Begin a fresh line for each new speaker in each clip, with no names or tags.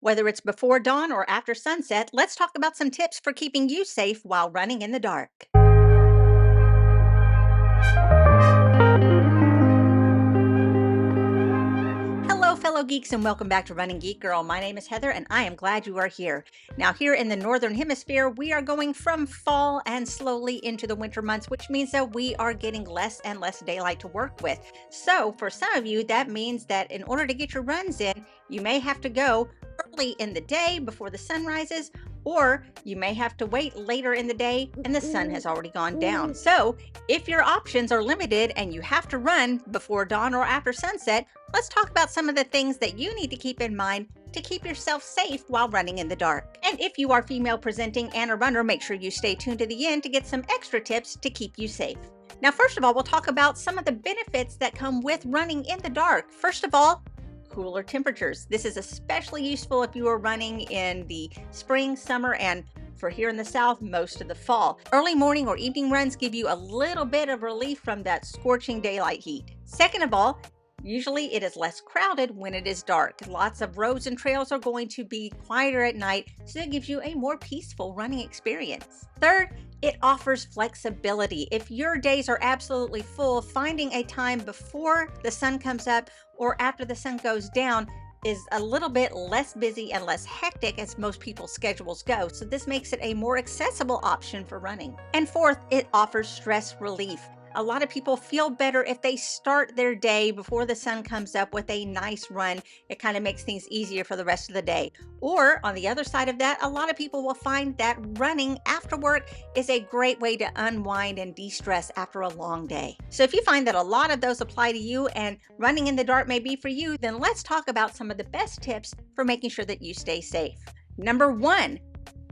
Whether it's before dawn or after sunset, let's talk about some tips for keeping you safe while running in the dark. Hello, fellow geeks, and welcome back to Running Geek Girl. My name is Heather, and I am glad you are here. Now, here in the Northern Hemisphere, we are going from fall and slowly into the winter months, which means that we are getting less and less daylight to work with. So, for some of you, that means that in order to get your runs in, you may have to go early in the day before the sun rises, or you may have to wait later in the day and the sun has already gone down. So, if your options are limited and you have to run before dawn or after sunset, let's talk about some of the things that you need to keep in mind to keep yourself safe while running in the dark. And if you are female presenting and a runner, make sure you stay tuned to the end to get some extra tips to keep you safe. Now, first of all, we'll talk about some of the benefits that come with running in the dark. First of all, cooler temperatures. This is especially useful if you are running in the spring, summer, and for here in the South, most of the fall. Early morning or evening runs give you a little bit of relief from that scorching daylight heat. Second of all, usually it is less crowded when it is dark. Lots of roads and trails are going to be quieter at night, so it gives you a more peaceful running experience. Third, it offers flexibility. If your days are absolutely full, finding a time before the sun comes up or after the sun goes down is a little bit less busy and less hectic as most people's schedules go. So this makes it a more accessible option for running. And fourth, it offers stress relief. A lot of people feel better if they start their day before the sun comes up with a nice run. It kind of makes things easier for the rest of the day. Or on the other side of that, a lot of people will find that running after work is a great way to unwind and de-stress after a long day. So if you find that a lot of those apply to you and running in the dark may be for you, then let's talk about some of the best tips for making sure that you stay safe. Number one,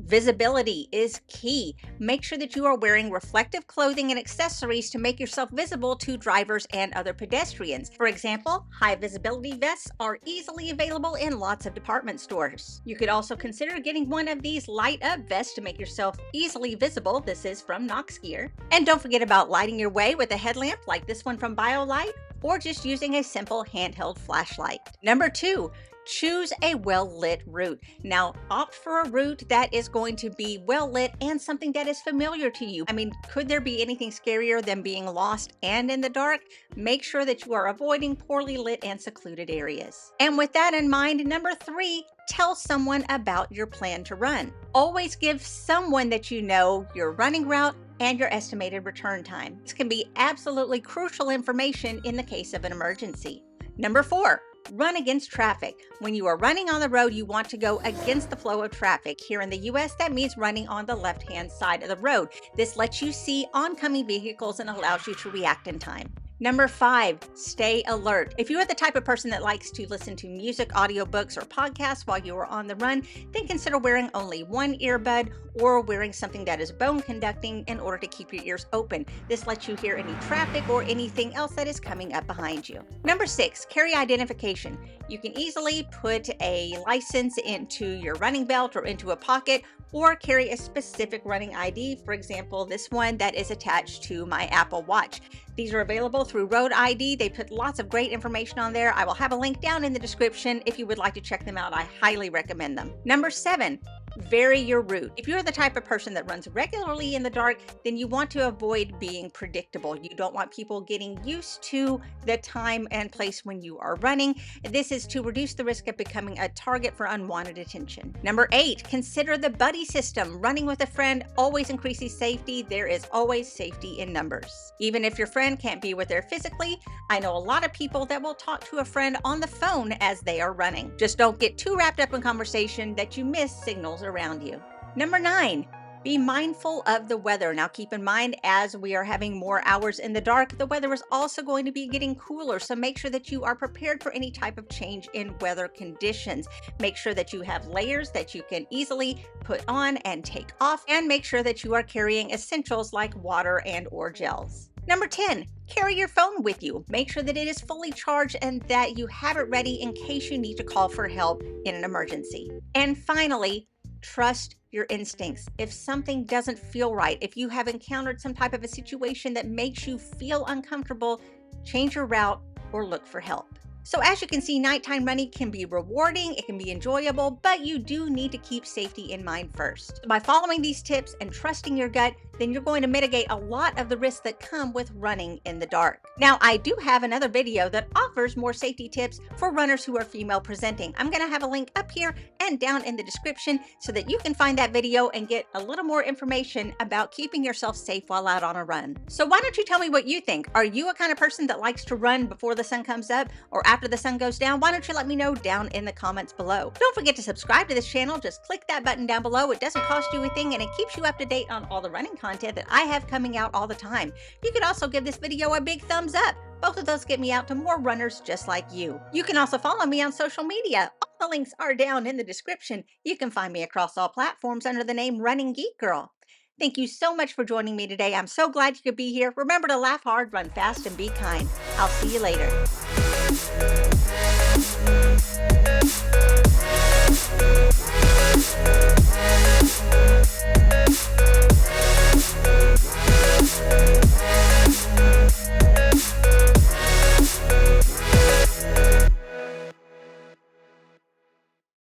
visibility is key. Make sure that you are wearing reflective clothing and accessories to make yourself visible to drivers and other pedestrians. For example, high visibility vests are easily available in lots of department stores. You could also consider getting one of these light up vests to make yourself easily visible. This is from Knox Gear. And don't forget about lighting your way with a headlamp like this one from BioLite, or just using a simple handheld flashlight. Number two, choose a well-lit route. Now, opt for a route that is going to be well-lit and something that is familiar to you. I mean, could there be anything scarier than being lost and in the dark? Make sure that you are avoiding poorly lit and secluded areas. And with that in mind, number three, tell someone about your plan to run. Always give someone that you know your running route and your estimated return time. This can be absolutely crucial information in the case of an emergency. Number four, run against traffic. When you are running on the road, you want to go against the flow of traffic. Here in the US, that means running on the left-hand side of the road. This lets you see oncoming vehicles and allows you to react in time. Number five, stay alert. If you are the type of person that likes to listen to music, audiobooks, or podcasts while you are on the run, then consider wearing only one earbud or wearing something that is bone conducting in order to keep your ears open. This lets you hear any traffic or anything else that is coming up behind you. Number six, carry identification. You can easily put a license into your running belt or into a pocket, or carry a specific running ID. For example, this one that is attached to my Apple Watch. These are available through Road ID. They put lots of great information on there. I will have a link down in the description if you would like to check them out. I highly recommend them. Number seven, vary your route. If you're the type of person that runs regularly in the dark, then you want to avoid being predictable. You don't want people getting used to the time and place when you are running. This is to reduce the risk of becoming a target for unwanted attention. Number eight, consider the buddy system. Running with a friend always increases safety. There is always safety in numbers. Even if your friend can't be with there physically, I know a lot of people that will talk to a friend on the phone as they are running. Just don't get too wrapped up in conversation that you miss signals around you. Number nine, be mindful of the weather. Now keep in mind, as we are having more hours in the dark, the weather is also going to be getting cooler. So make sure that you are prepared for any type of change in weather conditions. Make sure that you have layers that you can easily put on and take off, and make sure that you are carrying essentials like water and or gels. Number 10, carry your phone with you. Make sure that it is fully charged and that you have it ready in case you need to call for help in an emergency. And finally, trust your instincts. If something doesn't feel right, if you have encountered some type of a situation that makes you feel uncomfortable, change your route or look for help. So as you can see, nighttime running can be rewarding, it can be enjoyable, but you do need to keep safety in mind first. By following these tips and trusting your gut, then you're going to mitigate a lot of the risks that come with running in the dark. Now, I do have another video that offers more safety tips for runners who are female presenting. I'm going to have a link up here and down in the description so that you can find that video and get a little more information about keeping yourself safe while out on a run. So why don't you tell me what you think? Are you a kind of person that likes to run before the sun comes up or after the sun goes down? Why don't you let me know down in the comments below? Don't forget to subscribe to this channel. Just click that button down below. It doesn't cost you anything and it keeps you up to date on all the running content that I have coming out all the time. You could also give this video a big thumbs up. Both of those get me out to more runners just like you. You can also follow me on social media. All the links are down in the description. You can find me across all platforms under the name Running Geek Girl. Thank you so much for joining me today. I'm so glad you could be here. Remember to laugh hard, run fast, and be kind. I'll see you later.